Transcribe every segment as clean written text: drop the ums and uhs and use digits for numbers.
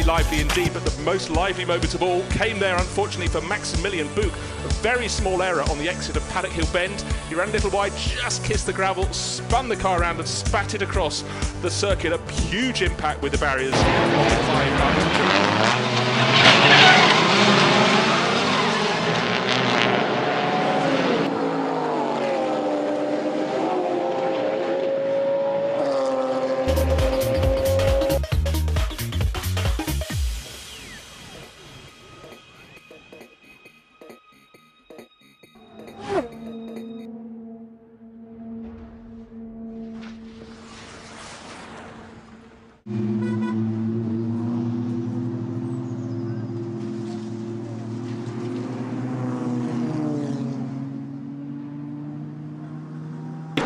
lively indeed, but the most lively moment of all came there, unfortunately, for Maximilian Buch. A very small error on the exit of Paddock Hill Bend. He ran a little wide, just kissed the gravel, spun the car around and spat it across the circuit. A huge impact with the barriers on the climb.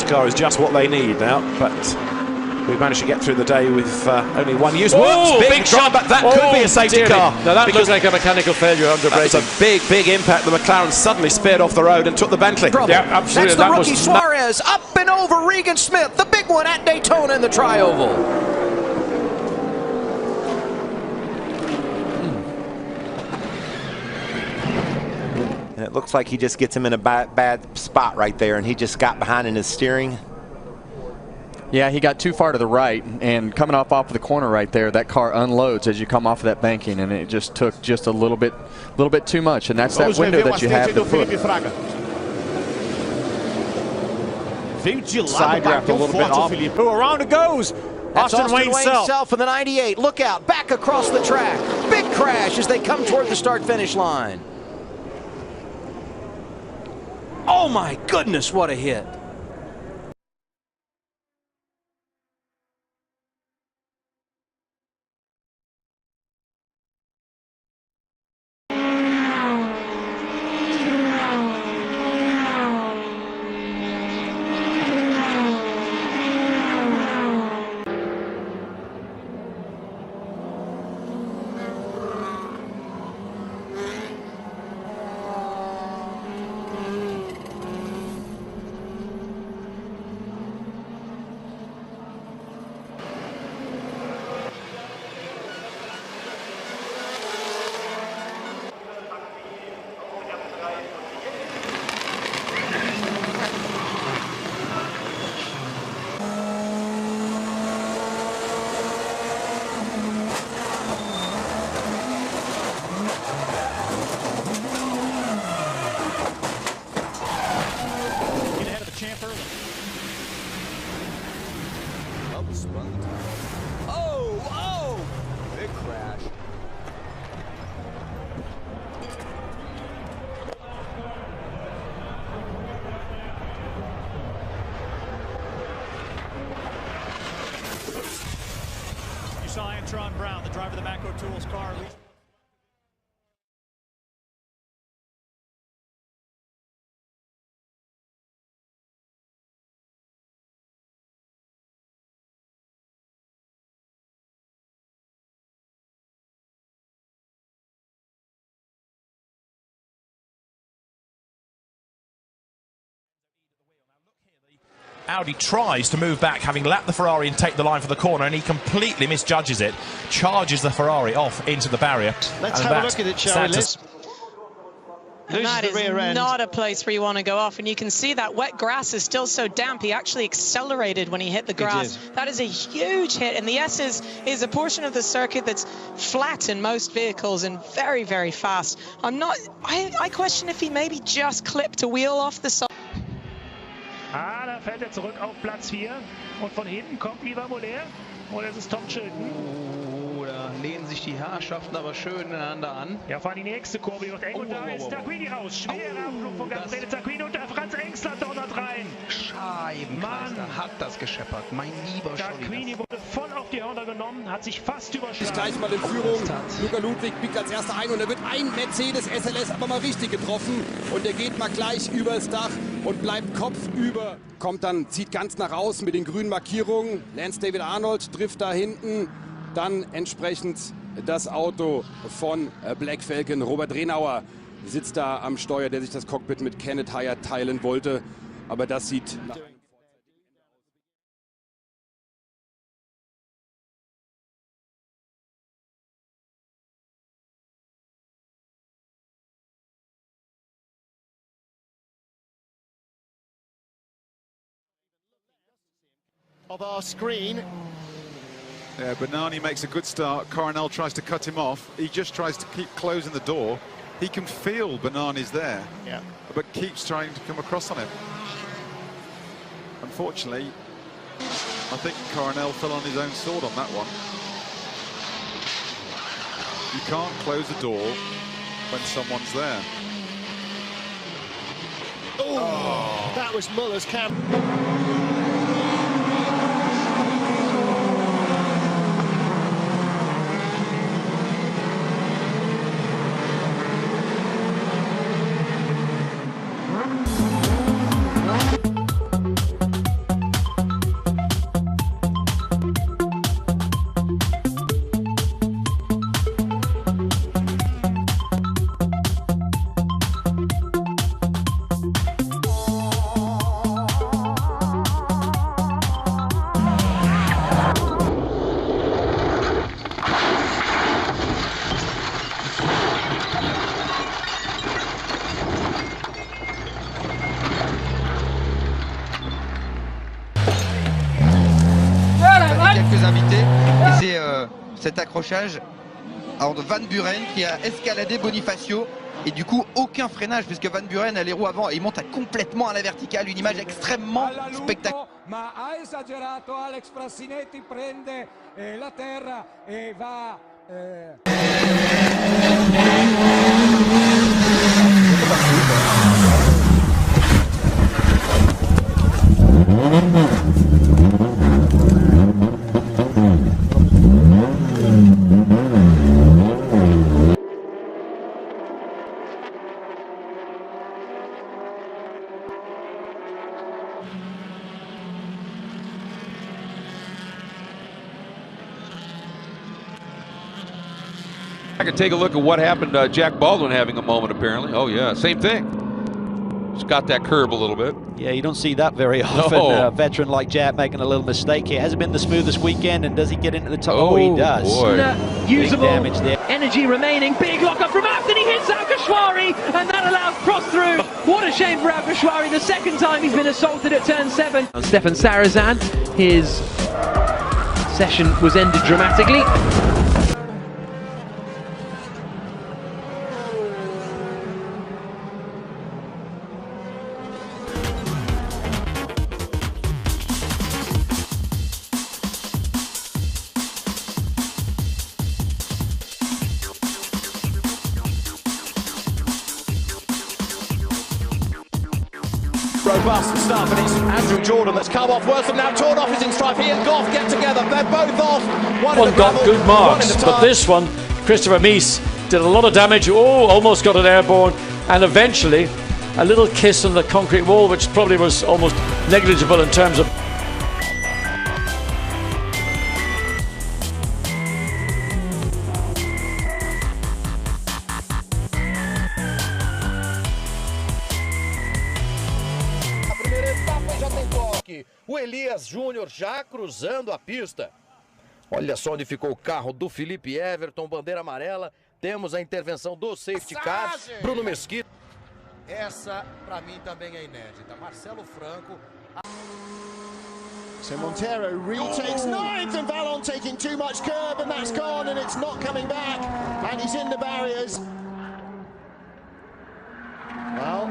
Car is just what they need now, but we've managed to get through the day with only one use. Whoa, big shot, but that could be a safety car. Now that looks like a mechanical failure under braking. That's a big impact. The McLaren suddenly spared off the road and took the Bentley. Yeah, absolutely. That's the rookie Suarez up and over Regan Smith, the big one at Daytona in the Tri-Oval. And it looks like he just gets him in a bad spot right there, and he just got behind in his steering. Yeah, he got too far to the right, and coming off of the corner right there, that car unloads as you come off of that banking, and it just took just a little bit too much, and that's that window that you have to put. Side draft a little bit off. Who around it goes? Austin Wayne Self in the 98. Look out, back across the track. Big crash as they come toward the start-finish line. Oh my goodness, what a hit. Oh! Big crash. You saw Antron Brown, the driver of the Macro Tools car. Audi tries to move back, having lapped the Ferrari and take the line for the corner, and he completely misjudges it, charges the Ferrari off into the barrier. Let's have a look at it, shall we, Liz? And that is not a place where you want to go off, and you can see that wet grass is still so damp. He actually accelerated when he hit the grass. That is a huge hit, and the S is a portion of the circuit that's flat in most vehicles and very, very fast. I question if he maybe just clipped a wheel off the side. Da fällt zurück auf Platz 4 und von hinten kommt Ivan Moller und es ist Tom Chilton. Da lehnen sich die Herrschaften aber schön ineinander an. Ja, vor allem die nächste Kurve wird eng und da ist Tarquini raus. Schwerer Abflug von Gabriele Tarquini und der Franz Engstler donnert rein. Scheibenkleister hat das gescheppert, mein lieber Tarquini wurde voll auf die Hörner genommen, hat sich fast überschlagen. Ist gleich mal in Führung. Luca Ludwig biegt als erster ein und er wird ein Mercedes SLS aber mal richtig getroffen und der geht mal gleich übers Dach und bleibt kopfüber. Kommt dann, zieht ganz nach außen mit den grünen Markierungen. Lance David Arnold trifft da hinten. Dann entsprechend das Auto von Black Falcon. Robert Renauer sitzt da am Steuer, der sich das Cockpit mit Kenneth Hyatt teilen wollte. Aber das sieht nach of our screen. Yeah, Bernani makes a good start. Coronel tries to cut him off. He just tries to keep closing the door. He can feel Bernani's there, but keeps trying to come across on him. Unfortunately, I think Coronel fell on his own sword on that one. You can't close a door when someone's there. Oh, that was Muller's camp. Quelques invités et c'est cet accrochage alors de Van Buren qui a escaladé Bonifacio et du coup aucun freinage puisque Van Buren a les roues avant et il monte complètement à la verticale, une image extrêmement spectaculaire. Ma ha esagerato, Alex Frassinetti prende la terra e va I can take a look at what happened to Jack Baldwin having a moment apparently. Oh yeah, same thing. Just got that curb a little bit. Yeah, you don't see that very often. No. A veteran like Jack making a little mistake here. Hasn't been the smoothest weekend, and does he get into the top? Oh, he does. Boy. Usable big damage there. Energy remaining. Big lock up from Afton. He hits Alkashwari, and that allows cross through. What a shame for Alkashwari. The second time he's been assaulted at turn 7. Stefan Sarazan, his session was ended dramatically. Robust stuff, and it's Andrew Jordan that's come off. Wortham now torn off, is in strife. He and Goff get together. They're both off. One got good marks, but this one, Christopher Meese, did a lot of damage. Oh, almost got it airborne, and eventually a little kiss on the concrete wall, which probably was almost negligible in terms of. O Elias Júnior já cruzando a pista. Olha só onde ficou o carro do Felipe Everton, bandeira amarela. Temos a intervenção do safety car, Bruno Mesquita. Essa, para mim, também é inédita. Marcelo Franco. So Montero retakes ninth, and Vallon taking too much curb, and that's gone, and it's not coming back, and he's in the barriers. Well,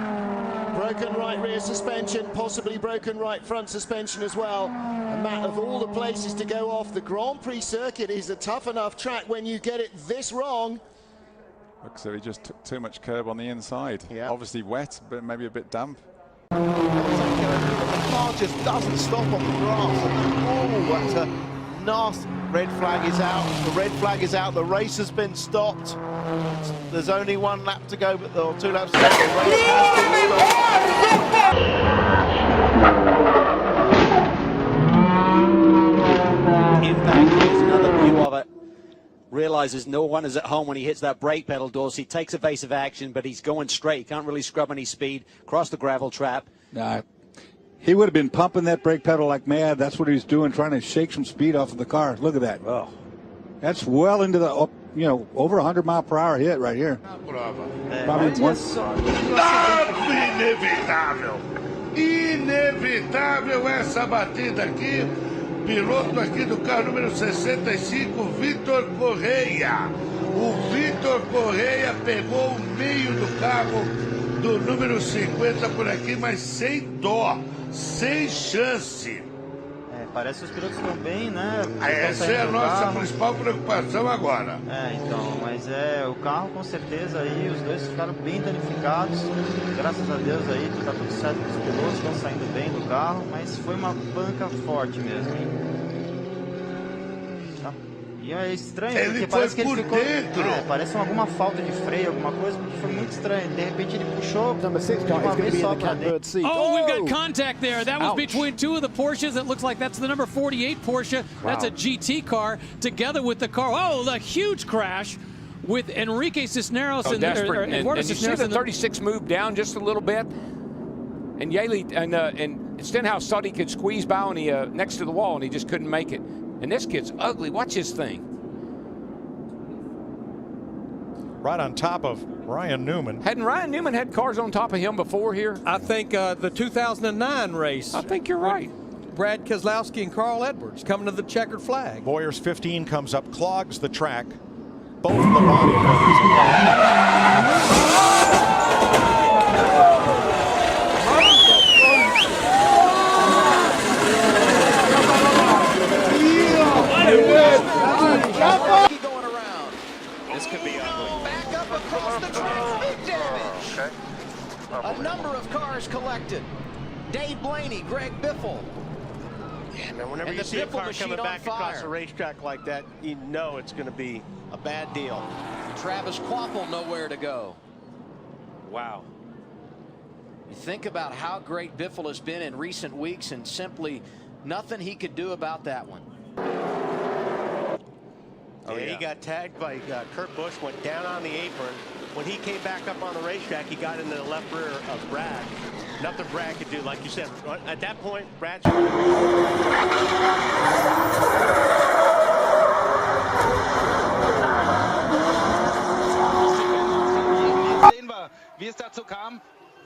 broken right rear suspension, possibly broken right front suspension as well. And Matt, of all the places to go off, the Grand Prix circuit is a tough enough track when you get it this wrong. Looks like he just took too much curb on the inside. Yeah. Obviously wet, but maybe a bit damp. The car just doesn't stop on the grass. Oh, that's a nasty. Red flag is out. The red flag is out. The race has been stopped. There's only one lap to go, but or 2 laps to go. The race has been stopped. Impact, here's another view of it. Realizes no one is at home when he hits that brake pedal, Dorsey. Takes evasive action, but he's going straight. He can't really scrub any speed. Cross the gravel trap. Nah, he would have been pumping that brake pedal like mad. That's what he was doing, trying to shake some speed off of the car. Look at that. Oh. That's well into the, you know, over 100 mile per hour hit right here. Inevitável. Inevitável essa batida aqui. piloto aqui do carro número 65, Vitor Correia. O Vitor Correia pegou o meio do carro do número 50 por aqui, mas sem dó, sem chance. Parece que os pilotos estão bem, né? Essa é a nossa principal preocupação agora. Então, mas o carro com certeza aí, os dois ficaram bem danificados. Graças a Deus aí, tá tudo certo com os pilotos, estão saindo bem do carro, mas foi uma panca forte mesmo, hein? Tá. E é estranho, porque parece que ele ficou... parece alguma falta de freio, alguma coisa, porque foi muito estranho. De repente ele puxou uma vez só pra dentro. Oh, we've got contact there. That was between two of the Porsches. It looks like that's the number 48 Porsche. That's a GT car together with the car. Oh, the huge crash with Enrique Cisneros and you see the 36 move down just a little bit, and Yaley and Stenhouse thought he could squeeze by on the next to the wall, and he just couldn't make it. And this kid's ugly. Watch his thing. Right on top of Ryan Newman. Hadn't Ryan Newman had cars on top of him before here? I think the 2009 race. I think you're right. Brad Keselowski and Carl Edwards coming to the checkered flag. Boyer's 15 comes up, clogs the track. Both of the body parts. This could be ugly. Back up across the track, big damage. A number of cars collected. Dave Blaney, Greg Biffle. Yeah, man, whenever you see a car coming back across a racetrack like that, you know it's going to be a bad deal. Travis Kvapil nowhere to go. Wow. You think about how great Biffle has been in recent weeks, and simply nothing he could do about that one. He got tagged by Kurt Busch, went down on the apron. When he came back up on the racetrack, he got into the left rear of Brad. Nothing Brad could do, like you said. At that point, Brad's... Sehen wir, wie es dazu kam.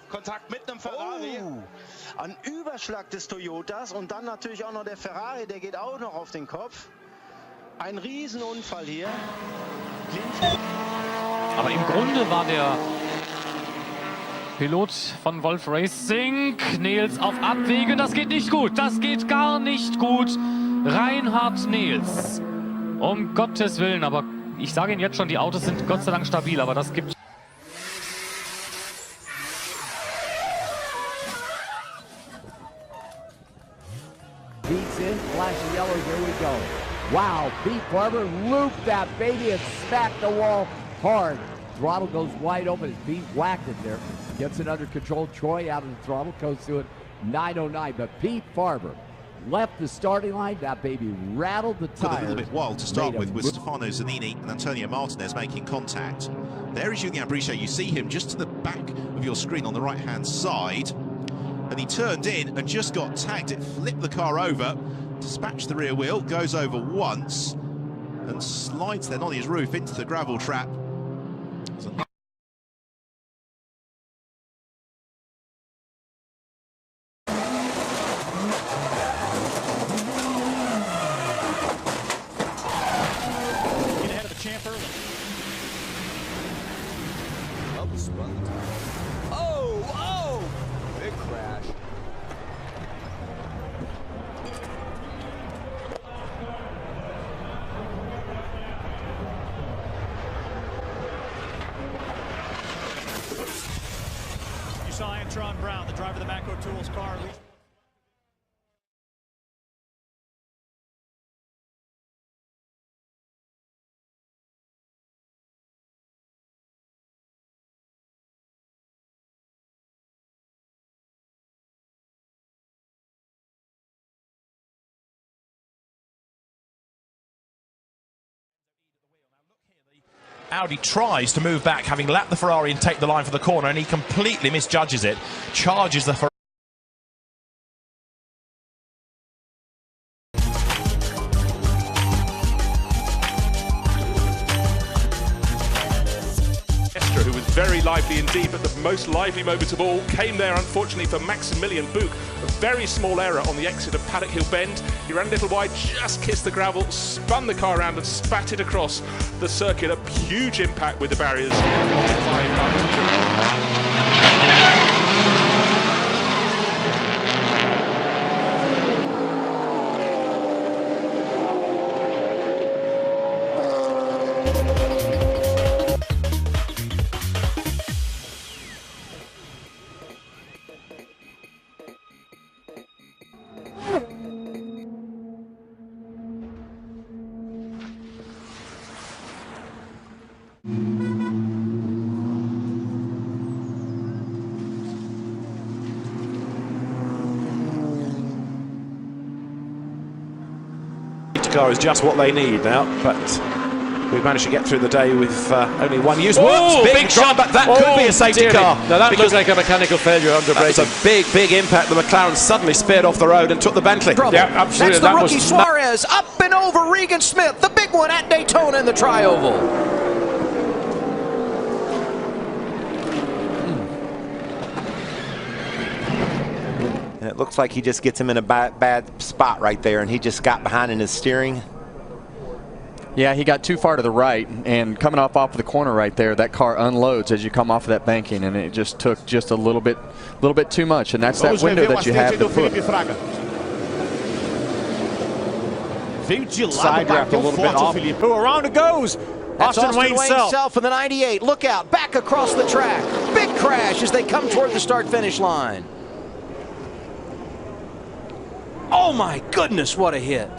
Kontakt mit einem Ferrari. Ein Überschlag des Toyotas und dann natürlich auch noch der Ferrari, der geht auch noch auf den Kopf. Ein Riesenunfall hier. Aber im Grunde war der Pilot von Wolf Racing, Nils, auf Abwägen. Das geht nicht gut. Das geht gar nicht gut. Reinhard Nils. Um Gottes Willen. Aber ich sage Ihnen jetzt schon, die Autos sind Gott sei Dank stabil. Aber das gibt... Beats in, flash of yellow, here we go. Wow, Pete Barber looped that baby and smacked the wall hard. Throttle goes wide open as Pete whacked it there. Gets it under control. Troy out of the throttle, goes to it 909. But Pete Barber left the starting line. That baby rattled the tires. A little bit wild to start with Stefano Zanini and Antonio Martinez making contact. There is Julien Brichot. You see him just to the back of your screen on the right-hand side. And he turned in and just got tagged. It flipped the car over, dispatched the rear wheel, goes over once, and slides then on his roof into the gravel trap. Ahead of the champ early. Oh! Big crash. You saw Antron Brown, the driver of the Macro Tools car. Audi tries to move back, having lapped the Ferrari and take the line for the corner, and he completely misjudges it, charges the Ferrari. Who was very lively indeed, but the most lively moment of all came there, unfortunately, for Maximilian Buch. A very small error on the exit of Paddock Hill Bend. He ran a little wide, just kissed the gravel, spun the car around and spat it across the circuit. A huge impact with the barriers. Car is just what they need now, but we've managed to get through the day with only one use. Whoa, big shot, but that could be a safety car. Now that looks like a mechanical failure under braking. It's a big impact. The McLaren suddenly spared off the road and took the Bentley. Yeah, absolutely. That's the rookie Suarez up and over Regan Smith, the big one at Daytona in the Tri-Oval. And it looks like he just gets him in a bad spot right there, and he just got behind in his steering. Yeah, he got too far to the right, and coming off of the corner right there, that car unloads as you come off of that banking, and it just took just a little bit too much, and that's that window that you have to put. Side draft a little bit off. Around it goes. Austin Wayne Self for the 98. Look out, back across the track. Big crash as they come toward the start-finish line. Oh my goodness, what a hit.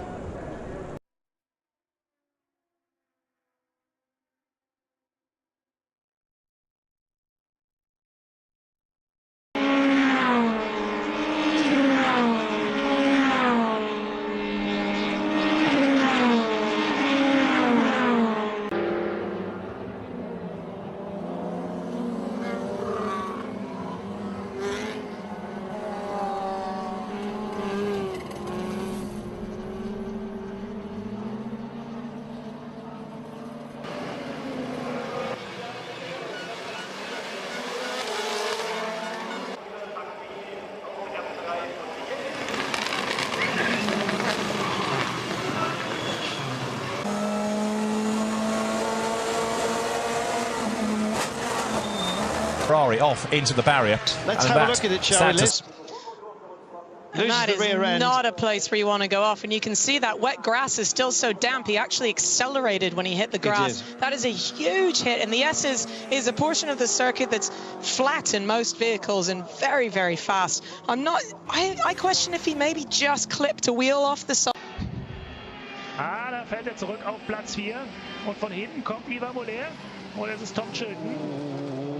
Ferrari off into the barrier. Let's have a look at it, shall we, Liz? And that is not a place where you want to go off, and you can see that wet grass is still so damp. He actually accelerated when he hit the grass. That is a huge hit, and the S is a portion of the circuit that's flat in most vehicles and very, very fast. I question if he maybe just clipped a wheel off the side. Da fällt zurück auf Platz 4 und von hinten kommt Ivan Moller und es ist Tom Chilton.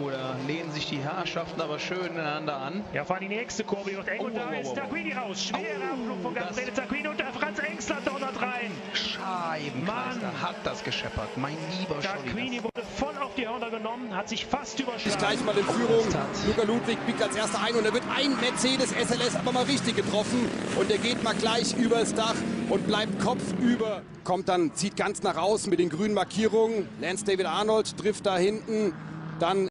Da lehnen sich die Herrschaften aber schön ineinander an. Ja, fahren die nächste Kurve wird eng und da ist Tarquini raus. Schwerer Abflug von Gabriele Tarquini und der Franz Engstler donnert rein. Scheibenkleister hat das gescheppert. Mein lieber Tarquini wurde voll auf die Hörner genommen, hat sich fast überschlagen. Ist gleich mal in Führung. Luca Ludwig biegt als erster ein und er wird ein Mercedes SLS aber mal richtig getroffen. Und er geht mal gleich übers Dach und bleibt kopfüber. Kommt dann, zieht ganz nach außen mit den grünen Markierungen. Lance David Arnold trifft da hinten. Dann